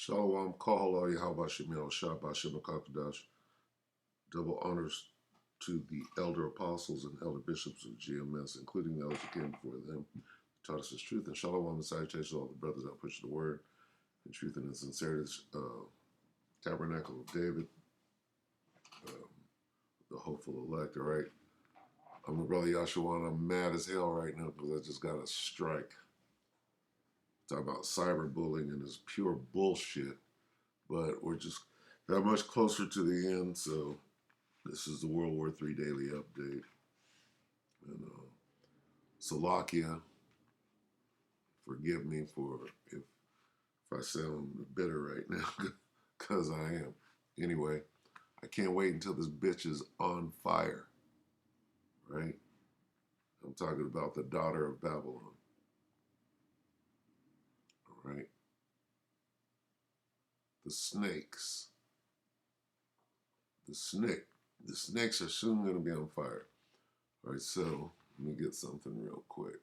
Shalom, Kahal, Yahweh Shemel, Shabbat Shemakakadash. Double honors to the elder apostles and elder bishops of GMS, including the elders who came before them, taught us his truth. And Shalom and salutations to all the brothers out pushing the word in truth and in sincerity. Tabernacle of David, the hopeful elect. All right. I'm the brother Yahshua, and I'm mad as hell right now because I just got a strike. Talk about cyberbullying and this pure bullshit. But we're just that much closer to the end, so this is the WW3 Daily update. And Salakia, forgive me for if I sound bitter right now, because I am. Anyway, I can't wait until this bitch is on fire, right? I'm talking about the daughter of Babylon, all right? The snakes. The snakes are soon going to be on fire. All right, so let me get something real quick.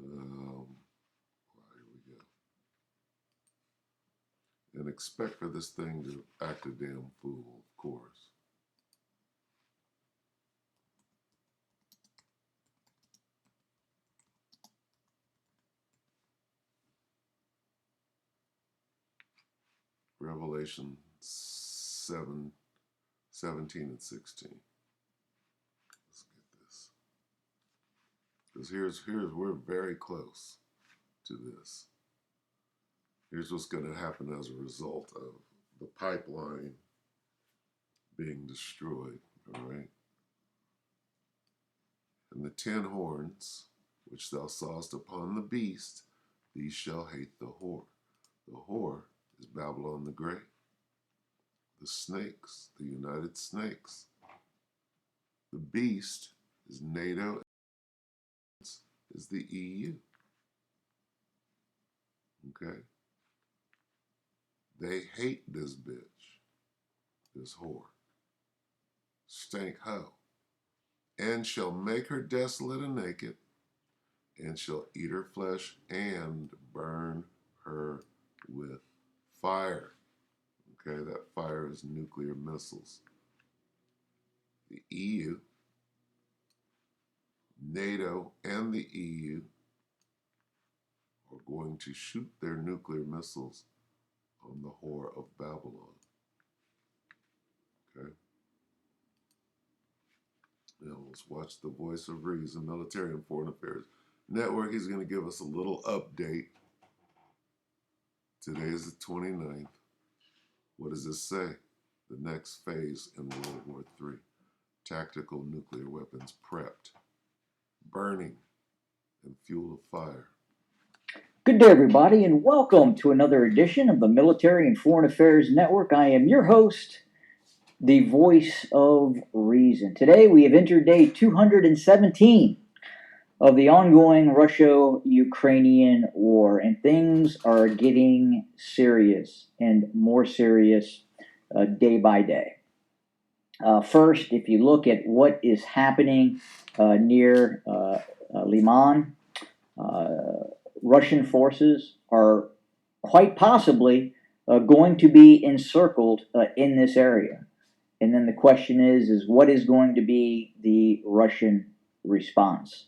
Here we go. And expect for this thing to act a damn fool, of course. Revelation 7, 17 and 16. Let's get this. Because we're very close to this. Here's what's going to happen as a result of the pipeline being destroyed, all right? And the 10 horns, which thou sawest upon the beast, these shall hate the whore. The whore is Babylon the Great. The snakes, the United Snakes. The beast is NATO, is the EU. Okay? They hate this bitch, this whore, stank hoe, and shall make her desolate and naked, and shall eat her flesh and burn her with fire. Okay, that fire is nuclear missiles. The EU, NATO, and the EU are going to shoot their nuclear missiles on the whore of Babylon. Okay? Now let's watch the Voice of Reason, Military and Foreign Affairs Network. He's going to give us a little update. Today is the 29th. What does this say? The next phase in World War III. Tactical nuclear weapons prepped. Burning and fuel of fire. Good day, everybody, and welcome to another edition of the Military and Foreign Affairs Network. I am your host, the Voice of Reason. Today, we have entered day 217 of the ongoing Russia-Ukrainian war, and things are getting serious and more serious day by day. First, if you look at what is happening near Liman, Russian forces are quite possibly going to be encircled in this area. And then the question is what is going to be the Russian response?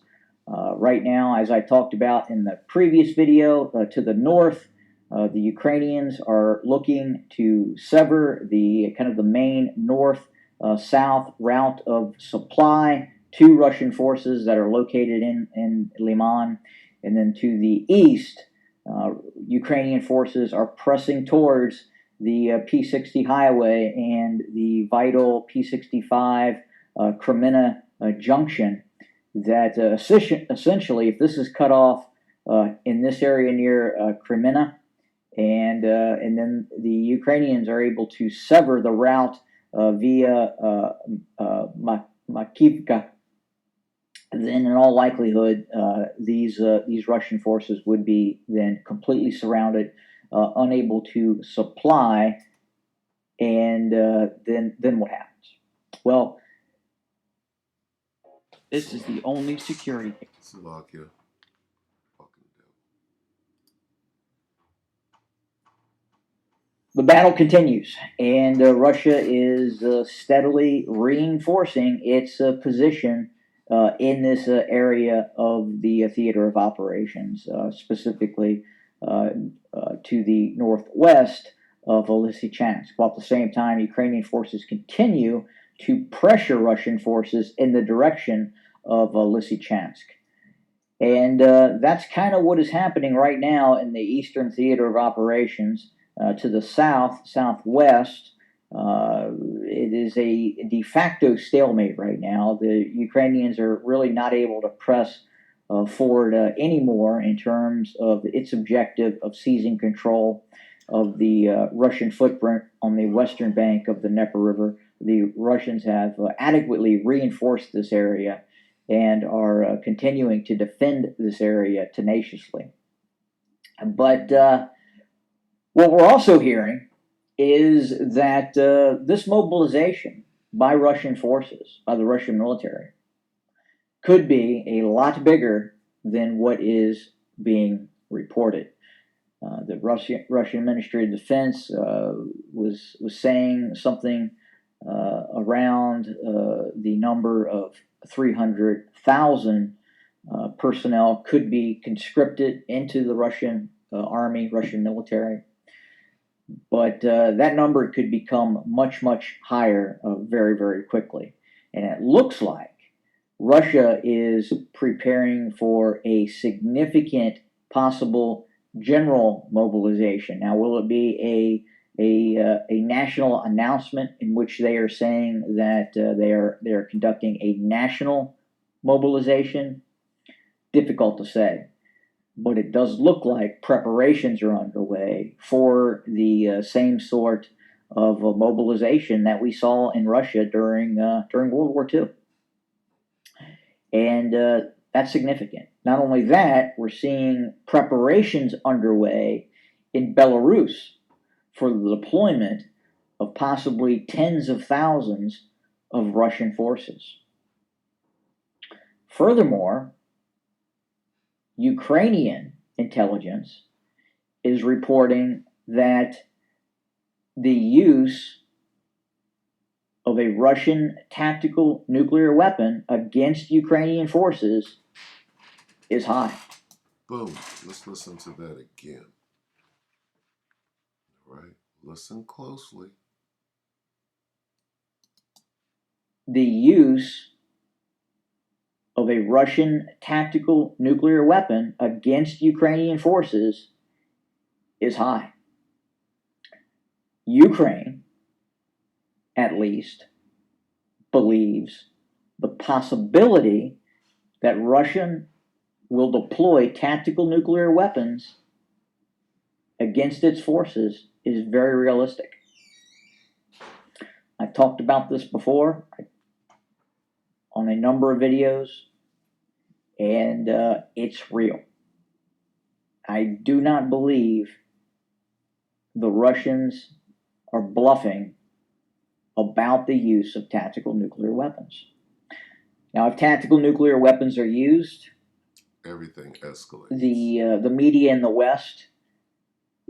Right now, as I talked about in the previous video, to the north, the Ukrainians are looking to sever the kind of the main north-south route of supply to Russian forces that are located in Liman. And then to the east, Ukrainian forces are pressing towards the P-60 highway and the vital P-65 Kreminna junction. That essentially, if this is cut off in this area near Kreminna, and then the Ukrainians are able to sever the route via Makivka, then in all likelihood, these Russian forces would be then completely surrounded, unable to supply, and then what happens? Well, This is the only security. Slovakia. Fucking devil. The battle continues, and Russia is steadily reinforcing its position in this area of the theater of operations, specifically to the northwest of Lysychansk. While at the same time, Ukrainian forces continue to pressure Russian forces in the direction of Lysychansk. And that's kind of what is happening right now in the eastern theater of operations. To the southwest, it is a de facto stalemate right now. The Ukrainians are really not able to press forward anymore in terms of its objective of seizing control of the Russian footprint on the western bank of the Dnieper River. The Russians have adequately reinforced this area and are continuing to defend this area tenaciously. But what we're also hearing is that this mobilization by Russian forces, by the Russian military, could be a lot bigger than what is being reported. The Russian Ministry of Defense was saying something around the number of 300,000 personnel could be conscripted into the Russian army, Russian military. But that number could become much, much higher very, very quickly. And it looks like Russia is preparing for a significant possible general mobilization. Now, will it be a national announcement in which they are saying that they are conducting a national mobilization? Difficult to say. But it does look like preparations are underway for the same sort of mobilization that we saw in Russia during World War II, and that's significant. Not only that, we're seeing preparations underway in Belarus for the deployment of possibly tens of thousands of Russian forces. Furthermore, Ukrainian intelligence is reporting that the use of a Russian tactical nuclear weapon against Ukrainian forces is high. Boom. Let's listen to that again. All right. Listen closely. The use of a Russian tactical nuclear weapon against Ukrainian forces is high. Ukraine, at least, believes the possibility that Russia will deploy tactical nuclear weapons against its forces is very realistic. I've talked about this before on a number of videos, and it's real. I do not believe the Russians are bluffing about the use of tactical nuclear weapons. Now, if tactical nuclear weapons are used, everything escalates. The media in the West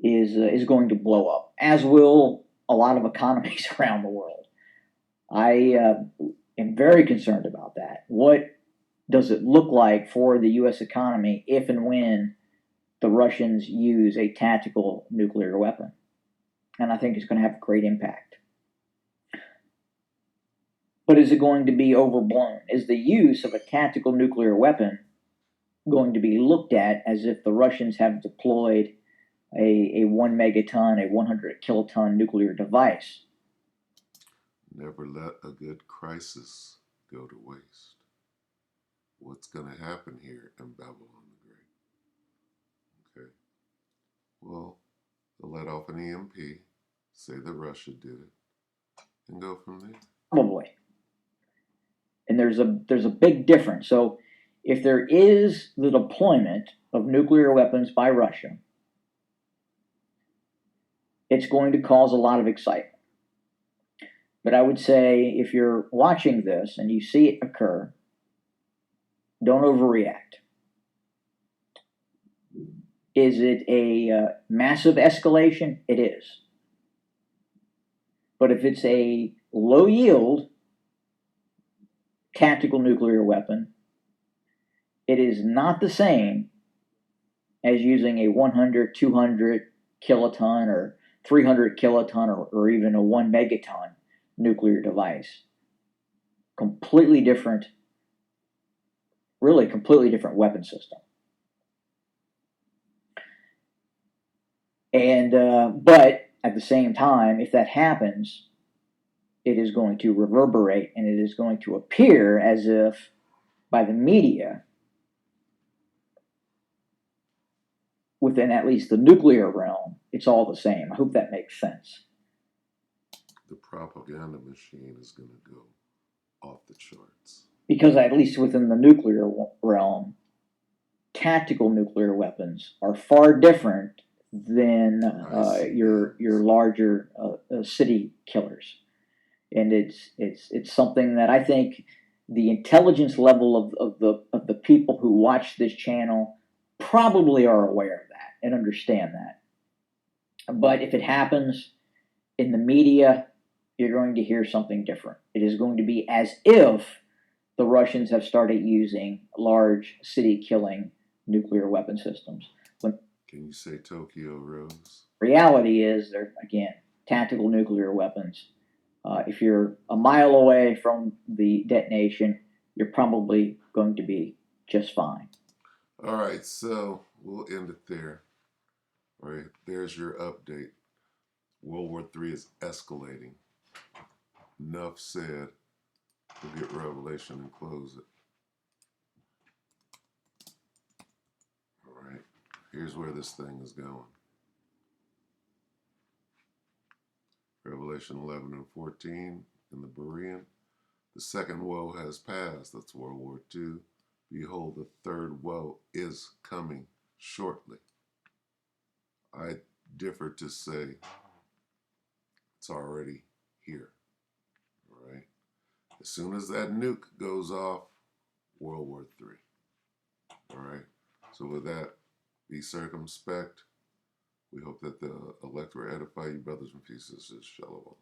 is going to blow up, as will a lot of economies around the world. I am very concerned about that. What does it look like for the U.S. economy if and when the Russians use a tactical nuclear weapon? And I think it's going to have a great impact. But is it going to be overblown? Is the use of a tactical nuclear weapon going to be looked at as if the Russians have deployed a 1 megaton, a 100 kiloton nuclear device? Never let a good crisis go to waste. What's going to happen here in Babylon the Great? Okay. Well, they'll let off an EMP, say that Russia did it, and go from there. Probably. And there's a big difference. So if there is the deployment of nuclear weapons by Russia, it's going to cause a lot of excitement. But I would say if you're watching this and you see it occur, Don't overreact. Is it a massive escalation? It is. But if it's a low yield tactical nuclear weapon, it is not the same as using a 100, 200 kiloton or 300 kiloton or even a 1 megaton nuclear device. Completely different, really completely different weapon system. And but at the same time, if that happens, it is going to reverberate and it is going to appear as if by the media within at least the nuclear realm, it's all the same. I hope that makes sense. The propaganda machine is going to go off the charts. Because at least within the nuclear realm, tactical nuclear weapons are far different than your larger city killers, and it's something that I think the intelligence level of the people who watch this channel probably are aware of that and understand that. But if it happens in the media, you're going to hear something different. It is going to be as if the Russians have started using large city killing nuclear weapon systems. When Can you say Tokyo Rose? reality is, they're, again, tactical nuclear weapons. If you're a mile away from the detonation, you're probably going to be just fine. All right, so we'll end it there. All right, there's your update. World War III is escalating. Enough said. We'll get Revelation and close it. All right, here's where this thing is going. Revelation 11 and 14 in the Berean. The second woe has passed. That's World War II. Behold, the third woe is coming shortly. I differ to say it's already here. All right. As soon as that nuke goes off, World War III. All right. So with that, be circumspect. We hope that the elect will edify you, brothers and sisters. Shalom.